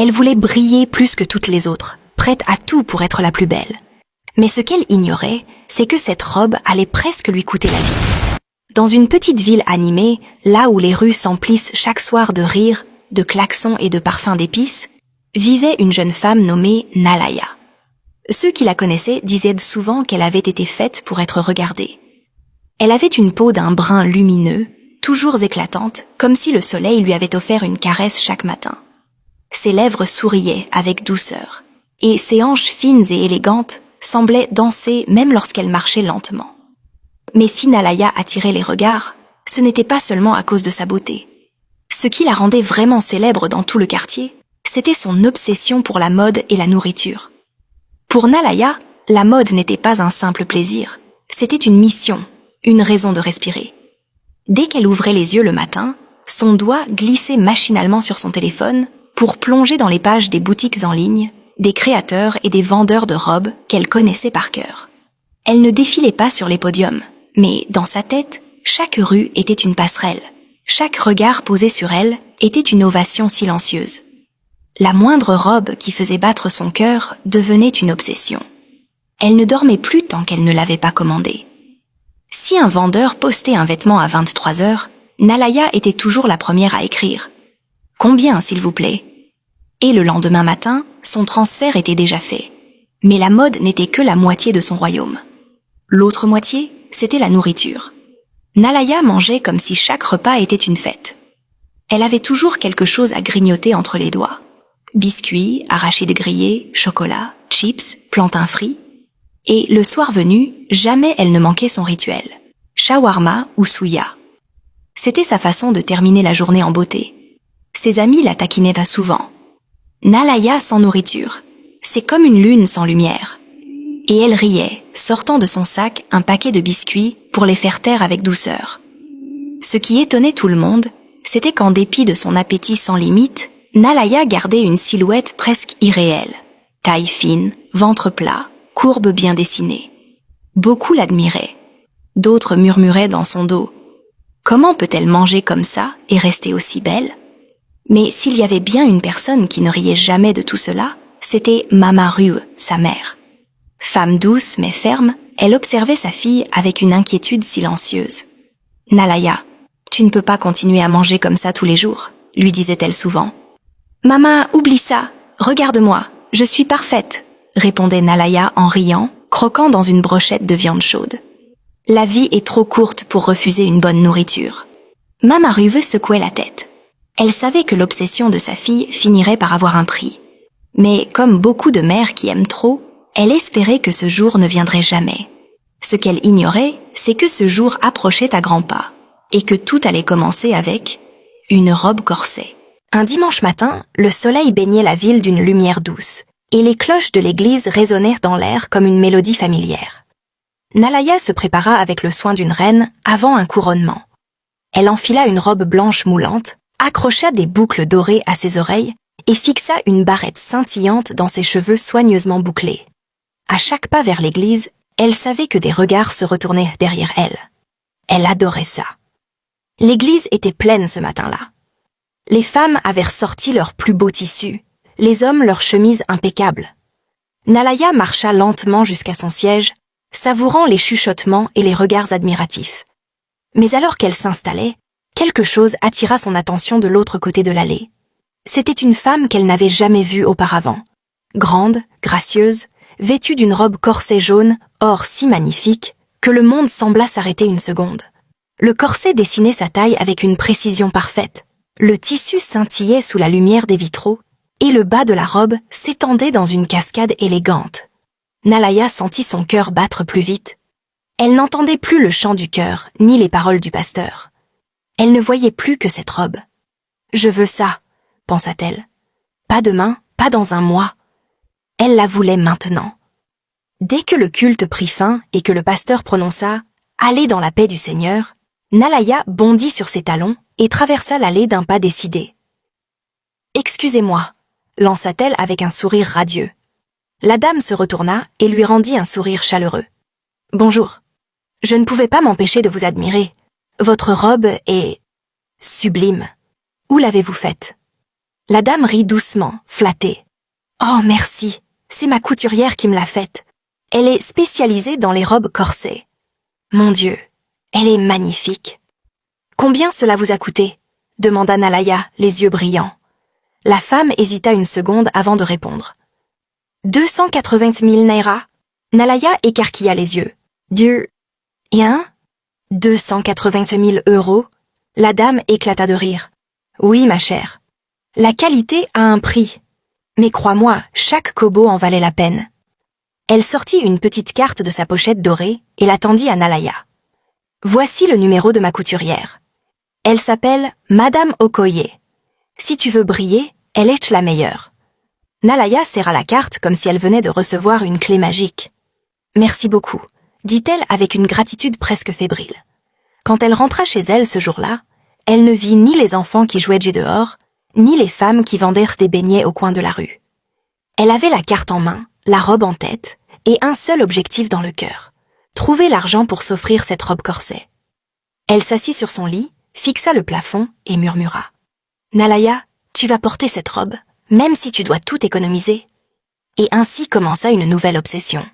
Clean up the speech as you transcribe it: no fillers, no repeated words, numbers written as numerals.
Elle voulait briller plus que toutes les autres, prête à tout pour être la plus belle. Mais ce qu'elle ignorait, c'est que cette robe allait presque lui coûter la vie. Dans une petite ville animée, là où les rues s'emplissent chaque soir de rires, de klaxons et de parfums d'épices, vivait une jeune femme nommée Nalaya. Ceux qui la connaissaient disaient souvent qu'elle avait été faite pour être regardée. Elle avait une peau d'un brun lumineux, toujours éclatante, comme si le soleil lui avait offert une caresse chaque matin. Ses lèvres souriaient avec douceur, et ses hanches fines et élégantes semblaient danser même lorsqu'elle marchait lentement. Mais si Nalaya attirait les regards, ce n'était pas seulement à cause de sa beauté. Ce qui la rendait vraiment célèbre dans tout le quartier, c'était son obsession pour la mode et la nourriture. Pour Nalaya, la mode n'était pas un simple plaisir, c'était une mission, une raison de respirer. Dès qu'elle ouvrait les yeux le matin, son doigt glissait machinalement sur son téléphone pour plonger dans les pages des boutiques en ligne, des créateurs et des vendeurs de robes qu'elle connaissait par cœur. Elle ne défilait pas sur les podiums, mais dans sa tête, chaque rue était une passerelle. Chaque regard posé sur elle était une ovation silencieuse. La moindre robe qui faisait battre son cœur devenait une obsession. Elle ne dormait plus tant qu'elle ne l'avait pas commandé. Si un vendeur postait un vêtement à 23 heures, Nalaya était toujours la première à écrire « Combien, s'il vous plaît ?» Et le lendemain matin, son transfert était déjà fait. Mais la mode n'était que la moitié de son royaume. L'autre moitié, c'était la nourriture. Nalaya mangeait comme si chaque repas était une fête. Elle avait toujours quelque chose à grignoter entre les doigts. Biscuits, arachides grillés, chocolat, chips, plantains frits. Et le soir venu, jamais elle ne manquait son rituel. Shawarma ou souya. C'était sa façon de terminer la journée en beauté. Ses amis la taquinaient souvent. Nalaya sans nourriture, c'est comme une lune sans lumière. Et elle riait, sortant de son sac un paquet de biscuits pour les faire taire avec douceur. Ce qui étonnait tout le monde, c'était qu'en dépit de son appétit sans limite, Nalaya gardait une silhouette presque irréelle. Taille fine, ventre plat, courbe bien dessinée. Beaucoup l'admiraient. D'autres murmuraient dans son dos. Comment peut-elle manger comme ça et rester aussi belle ? Mais s'il y avait bien une personne qui ne riait jamais de tout cela, c'était Mama Rue, sa mère. Femme douce mais ferme, elle observait sa fille avec une inquiétude silencieuse. « Nalaya, tu ne peux pas continuer à manger comme ça tous les jours, » lui disait-elle souvent. « Maman, oublie ça, regarde-moi, je suis parfaite », répondait Nalaya en riant, croquant dans une brochette de viande chaude. La vie est trop courte pour refuser une bonne nourriture. Mama Rue secouait la tête. Elle savait que l'obsession de sa fille finirait par avoir un prix. Mais comme beaucoup de mères qui aiment trop, elle espérait que ce jour ne viendrait jamais. Ce qu'elle ignorait, c'est que ce jour approchait à grands pas, et que tout allait commencer avec une robe corset. Un dimanche matin, le soleil baignait la ville d'une lumière douce, et les cloches de l'église résonnèrent dans l'air comme une mélodie familière. Nalaya se prépara avec le soin d'une reine avant un couronnement. Elle enfila une robe blanche moulante, accrocha des boucles dorées à ses oreilles et fixa une barrette scintillante dans ses cheveux soigneusement bouclés. À chaque pas vers l'église, elle savait que des regards se retournaient derrière elle. Elle adorait ça. L'église était pleine ce matin-là. Les femmes avaient ressorti leurs plus beaux tissus, les hommes leurs chemises impeccables. Nalaya marcha lentement jusqu'à son siège, savourant les chuchotements et les regards admiratifs. Mais alors qu'elle s'installait, quelque chose attira son attention de l'autre côté de l'allée. C'était une femme qu'elle n'avait jamais vue auparavant. Grande, gracieuse, vêtue d'une robe corset jaune, or si magnifique, que le monde sembla s'arrêter une seconde. Le corset dessinait sa taille avec une précision parfaite. Le tissu scintillait sous la lumière des vitraux, et le bas de la robe s'étendait dans une cascade élégante. Nalaya sentit son cœur battre plus vite. Elle n'entendait plus le chant du chœur, ni les paroles du pasteur. Elle ne voyait plus que cette robe. « Je veux ça », pensa-t-elle. « Pas demain, pas dans un mois. » Elle la voulait maintenant. Dès que le culte prit fin et que le pasteur prononça « Allez dans la paix du Seigneur », Nalaya bondit sur ses talons et traversa l'allée d'un pas décidé. « Excusez-moi », lança-t-elle avec un sourire radieux. La dame se retourna et lui rendit un sourire chaleureux. « Bonjour. Je ne pouvais pas m'empêcher de vous admirer. Votre robe est sublime. Où l'avez-vous faite » La dame rit doucement, flattée. « Oh, merci, c'est ma couturière qui me l'a faite. Elle est spécialisée dans les robes corsées. Mon Dieu, elle est magnifique. »« Combien cela vous a coûté ?» demanda Nalaya, les yeux brillants. La femme hésita une seconde avant de répondre. 280 000 naira. Nalaya écarquilla les yeux. Dieu, hein? 280 000 euros? La dame éclata de rire. Oui, ma chère. La qualité a un prix. Mais crois-moi, chaque kobo en valait la peine. Elle sortit une petite carte de sa pochette dorée et la tendit à Nalaya. Voici le numéro de ma couturière. Elle s'appelle Madame Okoye. Si tu veux briller, elle est la meilleure. Nalaya serra la carte comme si elle venait de recevoir une clé magique. Merci beaucoup, dit-elle avec une gratitude presque fébrile. Quand elle rentra chez elle ce jour-là, elle ne vit ni les enfants qui jouaient dehors, ni les femmes qui vendèrent des beignets au coin de la rue. Elle avait la carte en main, la robe en tête, et un seul objectif dans le cœur, trouver l'argent pour s'offrir cette robe corset. Elle s'assit sur son lit, fixa le plafond et murmura. « Nalaya, tu vas porter cette robe, même si tu dois tout économiser. » Et ainsi commença une nouvelle obsession.